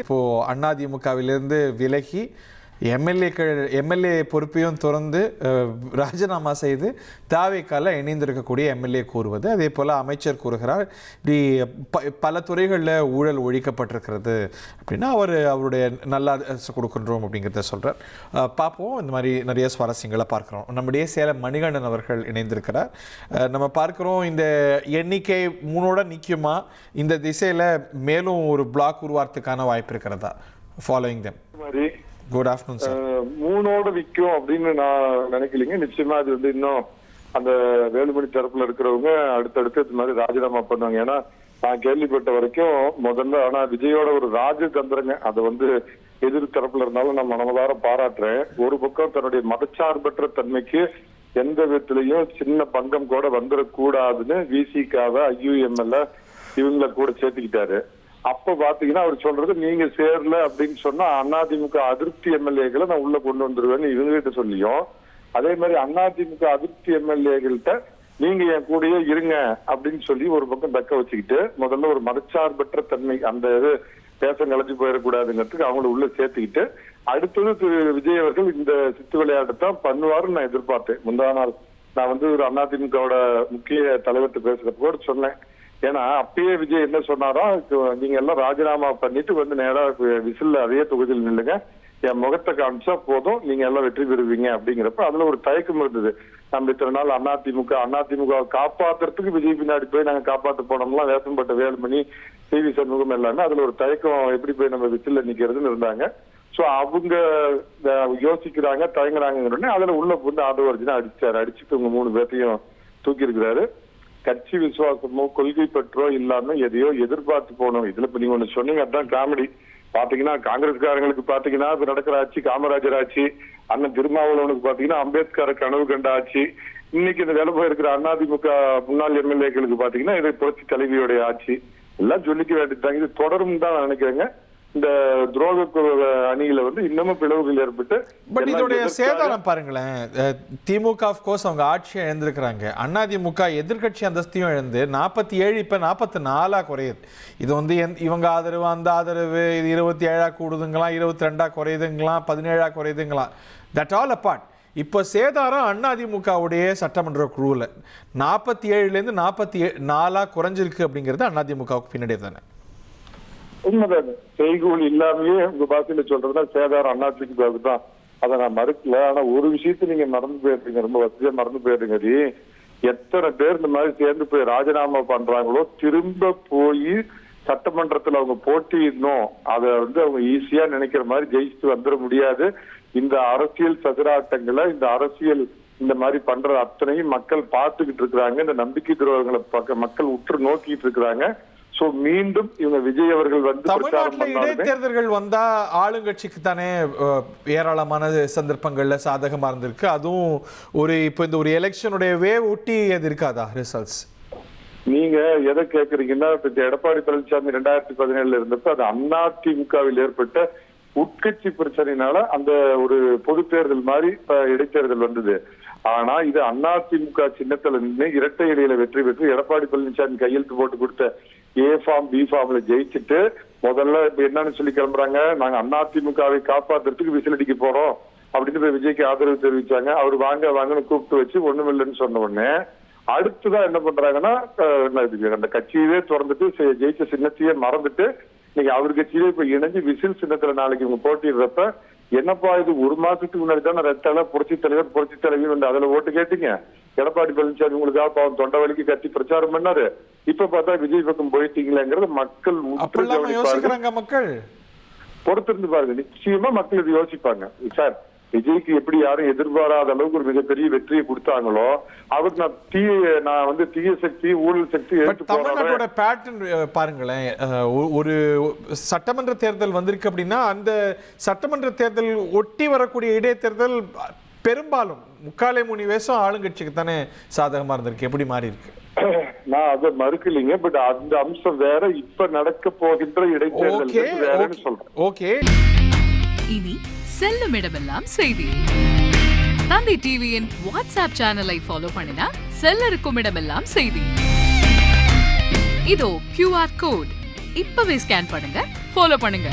இப்போது அதிமுகவிலிருந்து விலகி எம்எல்ஏ பொறுப்பையும் துறந்து ராஜினாமா செய்து தாவேக்கால இணைந்திருக்கக்கூடிய எம்எல்ஏ கூறுவது, அதே போல் அமைச்சர் கூறுகிறார் இப்படி பல துறைகளில் ஊழல் ஒழிக்கப்பட்டிருக்கிறது அப்படின்னா அவருடைய நல்லா கொடுக்கின்றோம் அப்படிங்கிறத சொல்கிறார். பார்ப்போம், இந்த மாதிரி நிறைய சுவாரஸ்யங்களை பார்க்குறோம். நம்முடைய சேலம் மணிகண்டன் அவர்கள் இணைந்திருக்கிறார். நம்ம பார்க்குறோம் இந்த எண்ணிக்கை 3ஓட நிற்குமா, இந்த திசையில் மேலும் ஒரு பிளாக் உருவாகிறதுக்கான வாய்ப்பு இருக்கிறதா? Following them. Good afternoon sir. 3ஓட விற்கும் அப்படின்னு நான் நினைக்கலைங்க. நிச்சயமா அது இன்னும் அந்த வேலுமணி தரப்புல இருக்கிறவங்க அடுத்தடுத்து இது மாதிரி ராஜினாமா பண்ணுவாங்க. ஏன்னா நான் கேள்விப்பட்ட வரைக்கும் முதல்ல ஆனா விஜயோட ஒரு ராஜதந்திரங்க, அதை எதிர் தரப்புல இருந்தாலும் நான் மனதார பாராட்டுறேன். ஒரு பக்கம் தன்னுடைய மதச்சார்பற்ற தன்மைக்கு எந்த விதத்திலையும் சின்ன பங்கம் கூட வந்துடக்கூடாதுன்னு விசிகாவ ஐயுஎம்எல்ல இவங்களை கூட சேர்த்துக்கிட்டாரு. அப்ப பாத்தீங்கன்னா அவர் சொல்றது, நீங்க சேரல அப்படின்னு சொன்னா அதிமுக அதிருப்தி எம்எல்ஏக்களை நான் உள்ள கொண்டு வந்துருவேன்னு இவங்க கிட்ட சொல்லியும், அதே மாதிரி அதிமுக அதிருப்தி எம்எல்ஏகள்கிட்ட நீங்க என் கூடயே இருங்க அப்படின்னு சொல்லி ஒரு பக்கம் தக்க வச்சுக்கிட்டு முதல்ல ஒரு மதச்சார்பற்ற தன்மை அந்த இது பேச கலைஞ்சு போயிடக்கூடாதுங்கிறதுக்கு அவங்கள உள்ள சேர்த்துக்கிட்டு அடுத்தது திரு விஜய் அவர்கள் இந்த சித்து விளையாட்டத்தான் பண்ணுவாருன்னு நான் எதிர்பார்த்தேன். முந்தா நாள் நான் ஒரு அதிமுகவோட முக்கிய தலைவர்கிட்ட பேசுறப்ப கூட சொன்னேன். ஏன்னா அப்பயே விஜய் என்ன சொன்னாரோ, நீங்க எல்லாம் ராஜினாமா பண்ணிட்டு நேரா விசில்ல அதே தொகுதியில் நில்லுங்க, என் முகத்தை காமிச்சா போதும், நீங்க எல்லாம் வெற்றி பெறுவீங்க அப்படிங்கிறப்ப அதுல ஒரு தயக்கம் இருந்தது. நம்ம இத்தனை நாள் அதிமுக காப்பாத்துறதுக்கு விஜய் பின்னாடி போய் நாங்க காப்பாற்ற போனோம்லாம் வேசம்பட்ட வேலுமணி டிவி சண்முகம் எல்லாமே அதுல ஒரு தயக்கம், எப்படி போய் நம்ம விசில்ல நிக்கிறதுன்னு இருந்தாங்க. சோ அவங்க யோசிக்கிறாங்க, தயங்குறாங்க. அதுல உள்ள ஆதவர்ஜினா அடிச்சுட்டு உங்க 3 பேர்த்தையும் தூக்கி இருக்கிறாரு. கட்சி விசுவாசமோ கொள்கை பற்றோ இல்லாம எதையோ எதிர்பார்த்து போனோம். இதுல இப்ப நீங்க ஒண்ணு சொன்னீங்க, அதுதான் காமெடி. பாத்தீங்கன்னா காங்கிரஸ்காரங்களுக்கு பாத்தீங்கன்னா இப்ப நடக்கிற ஆட்சி காமராஜர் ஆட்சி, அண்ணன் திருமாவளவனுக்கு பாத்தீங்கன்னா அம்பேத்கர் கனவு கண்ட ஆட்சி, இன்னைக்கு இந்த வேலை போயிருக்கிற அதிமுக முன்னாள் எம்எல்ஏக்களுக்கு பாத்தீங்கன்னா இது புரட்சி தலைவியோடைய ஆட்சி. எல்லாம் சொல்லிக்க வேண்டியதுதாங்க. இது தொடரும் தான் நான் நினைக்கிறேங்க. இந்த துரோக அணியில இன்னமும் பிளவுகள் ஏற்பட்டு, பட் இதோடைய சேதாரம் பாருங்களேன். திமுக ஆஃப்கோர்ஸ் அவங்க ஆட்சியை இழந்திருக்கிறாங்க. அதிமுக எதிர்கட்சி அந்தஸ்தையும் இழந்து 47 இப்ப 44 குறையுது. இது இவங்க ஆதரவு அந்த ஆதரவு, இது 27 கூடுதுங்களாம், 22 குறையுதுங்களாம், 17 குறையுதுங்களாம். That all apart. இப்போ சேதாரம் அதிமுகவுடைய சட்டமன்ற குழுவில் 47லேருந்து 44 குறைஞ்சிருக்கு அப்படிங்கிறது அதிமுகவுக்கு பின்னாடி தானே? உண்மைதானே. செய்கூல் இல்லாமயே உங்க பாசையில சொல்றதுனா சேதாரம் அதிமுகவுக்கு தான். அதை நான் மறுக்கல. ஆனா ஒரு விஷயத்த நீங்க மறந்து போயிடுறீங்க, ரொம்ப வசதியா மறந்து போயிடுறீங்க. எத்தனை பேர் இந்த மாதிரி சேர்ந்து போய் ராஜினாமா பண்றாங்களோ திரும்ப போய் சட்டமன்றத்துல அவங்க போட்டியிடணும், அதை அவங்க ஈஸியா நினைக்கிற மாதிரி ஜெயிச்சுட்டு வந்துட முடியாது. இந்த அரசியல் சதுராட்டங்களை இந்த மாதிரி பண்ற அத்தனையும் மக்கள் பார்த்துக்கிட்டு இருக்கிறாங்க. இந்த நம்பிக்கை துரோகங்களை மக்கள் உற்று நோக்கிட்டு இருக்கிறாங்க. சோ மீண்டும் இவங்க விஜய் அவர்கள் தமிழ்நாட்டில் இடைத்தேர்தல்கள் வந்தா ஆளுங்கட்சிக்கு தானே ஏராளமான சந்தர்ப்பங்கள்ல சாதகமா இருந்திருக்கு. அதுவும் இப்போ இந்த ஒரு எலெக்ஷனுடைய வேவ் ஒட்டி அது இருக்காதா ரிசல்ட்ஸ்? நீங்க எதை கேக்குறீங்கன்னா, எடப்பாடி பழனிசாமி 2017 இருந்தப்ப அது அதிமுகவில் ஏற்பட்ட உட்கட்சி பிரச்சனையினால அந்த ஒரு பொது தேர்தல் மாதிரி இடைத்தேர்தல் வந்தது. ஆனா இது அதிமுக சின்னத்துல நின்று இரட்டை இடையில வெற்றி பெற்று எடப்பாடி பழனிசாமி கையெழுத்து போட்டு கொடுத்த ஏ ஃபார்ம் பி ஃபார்ம்ல ஜெயிச்சுட்டு முதல்ல இப்ப என்னன்னு சொல்லி கிளம்புறாங்க, நாங்க அதிமுகவை காப்பாத்துறதுக்கு விசில் அடிக்க போறோம் அப்படின்னு விஜய்க்கு ஆதரவு தெரிவிச்சாங்க. அவர் வாங்கன்னு கூப்பிட்டு வச்சு ஒண்ணுமில்லைன்னு சொன்ன உடனே அடுத்துதான் என்ன பண்றாங்கன்னா, அந்த கட்சியவே திறந்துட்டு ஜெயிச்ச சின்னத்தையே மறந்துட்டு இன்னைக்கு அவர் கட்சியிலே இப்ப இணைஞ்சு விசில் சின்னத்துல நாளைக்கு இவங்க போட்டிடுறப்ப, என்னப்பா இது 1 மாசத்துக்கு முன்னாடி தானே ரெட்டால புரட்சி தலைவர் அதுல ஓட்டு கேட்டீங்க. எடப்பாடி பழனிசாமி உங்களுக்காக பாவம் தொண்டை வலிக்கு கட்சி பிரச்சாரம் பண்ணாரு. இப்ப பார்த்தா விஜய் பக்கம் போயிட்டீங்களேங்கிறது மக்கள் மக்கள் பொறுத்திருந்து பாருங்க. நிச்சயமா மக்கள் இது யோசிப்பாங்க. சார் விஜய்க்கு எப்படி யாரும் எதிர்பாராத அளவுக்கு ஒரு மிகப்பெரிய வெற்றியை கொடுத்தாங்களோ அவருக்கு நான் தீய சக்தி ஊழல் சக்தி தமிழ்நாட்டோட பேட்டர்ன் பாருங்களேன். ஒரு சட்டமன்ற தேர்தல் வந்திருக்கு அப்படின்னா அந்த சட்டமன்ற தேர்தல் ஒட்டி வரக்கூடிய இடைத்தேர்தல் பெரும்பாலும் 3/4 வேஷம் ஆளுங்கட்சிக்கு தானே சாதகமா இருந்திருக்கு. எப்படி மாறி இருக்கு? நான் அதை மறுக்கலைங்க. பட் அந்த அம்சம் வேற, இப்ப நடக்க போகின்ற இடைத்தேர்தல் வேறன்னு சொல்றேன். ஓகே. இனி செல்லும் இடமெல்லாம் செய்தி. தந்தை டிவியின் வாட்ஸ்அப் சேனலை ஃபாலோ பண்ணினா செல்லருக்கும் இடமெல்லாம் செய்தி. இதோ QR கோட் இப்பவே ஸ்கேன் பண்ணுங்க, ஃபாலோ பண்ணுங்க.